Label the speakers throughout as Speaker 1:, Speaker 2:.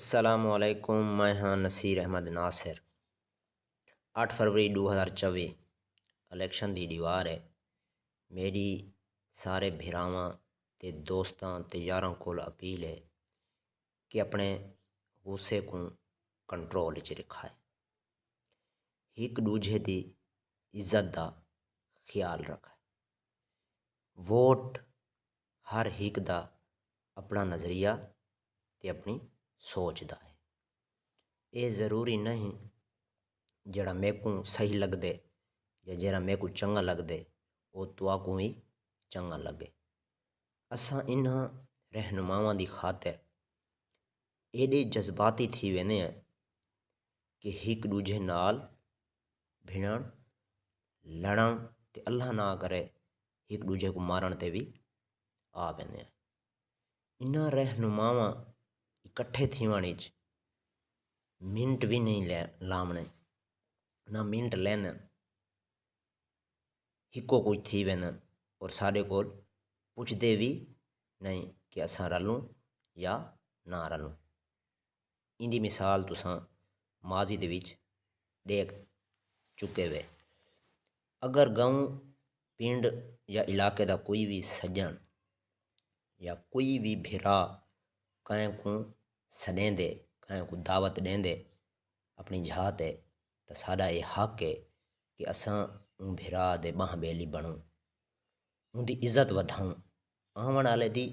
Speaker 1: السلام علیکم، میں ہاں نصیر احمد ناصر۔ 8 فروری 2024 الیکشن دی دیوار ہے۔ میری سارے بھراواں تے دوستاں تے یاراں کول اپیل ہے کہ اپنے غصے کو کنٹرول وچ رکھائے، ایک دوجے دی عزت دا خیال رکھائے۔ ووٹ ہر ایک دا اپنا نظریہ تے اپنی سوچ دا ہے۔ یہ ضروری نہیں جڑا میں کو صحیح لگ دے یا جڑا میں کو چنگا لگ دے وہ توا کو بھی چنگا لگے۔ اساں انہاں رہنماواں دی خاطر ایڈے جذباتی تھی وینے ہیں کہ ایک دوجے نال بھڑن لڑن تے اللہ نہ کرے ایک دوجے کو مارن تے بھی آ وینے ہیں۔ انہاں رہنماواں اکٹھے تھیوان وچ منٹ بھی نہیں لامنے، نہ منٹ لینے، ہکو کچھ تھی وینن اور سارے کول پوچھ دے بھی نہیں کہ اساں رلوں یا نہ رلوں۔ ان دی مثال تساں ماضی دے وچ دیکھ چکے وے۔ اگر گاؤں پنڈ یا علاقے دا کوئی بھی سجن یا کوئی بھی بھرا کہیں کو سدیں دے، کہیں کو دعوت دیں دے اپنی جہات ہے تو ساڈا یہ حق ہے کہ اساں ان بھرا دے باہ بیلی بنوں، ان دی عزت ودھاؤں، آون والے دی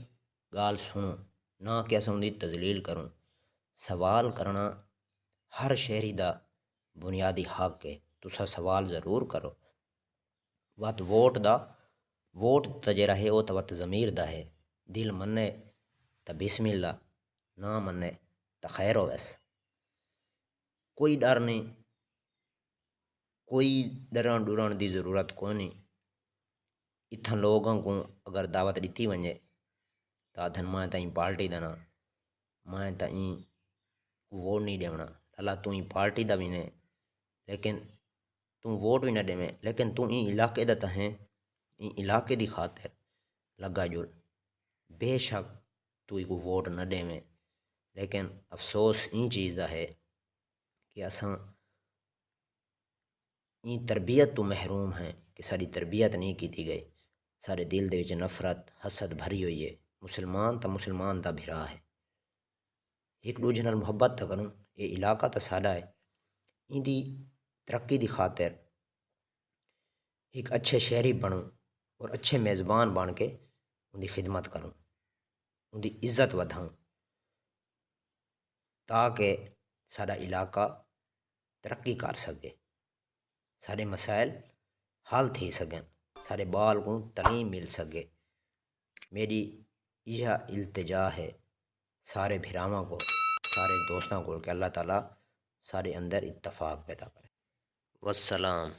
Speaker 1: گال سنوں، نہ کہ اساں ان دی تذلیل کروں۔ سوال کرنا ہر شہری دا بنیادی حق ہے، تساں سوال ضرور کرو۔ وقت ووٹ تا جڑا ہے وہ تو وقت ضمیر دا ہے، دل منے تا بسم اللہ، نہ منے تا خیر ہو ویس۔ کوئی ڈر نہیں، کوئی ڈران ڈران دی ضرورت کوئی نہیں۔ اتھاں لوگوں کو اگر دعوت دیتی ونجے تا دھن میں تائیں پارٹی دینا، میں تائیں ووٹ نہیں دیونا، اللہ تو ہی پارٹی دا بھی نہیں لیکن تو ووٹ بھی نہ دے میں، لیکن تو این علاقے دا تہیں این علاقے دی خاطر لگا جل، بے شک تو ہی کو ووٹ نہ دے میں، لیکن افسوس این چیز دا ہے کہ اساں این تربیت تو محروم ہیں کہ ساری تربیت نہیں کیتی گئی، سارے دل دے وچ نفرت حسد بھری ہوئی ہے۔ مسلمان تا مسلمان دا بھرا ہے، ایک دوجے نال محبت تا کروں، یہ علاقہ تا ساڈا ہے، این دی ترقی دی خاطر ایک اچھے شہری بنوں اور اچھے میزبان بن کے ان دی خدمت کروں، ان دی عزت ودھاؤں تاکہ ساڈا علاقہ ترقی کر سکے، سارے مسائل حل تھی سکیں، سارے بال کو تعلیم مل سکے۔ میری یہ التجا ہے سارے بھراواں کو، سارے دوستاں کو کہ اللہ تعالیٰ سارے اندر اتفاق پیدا کرے۔ والسلام۔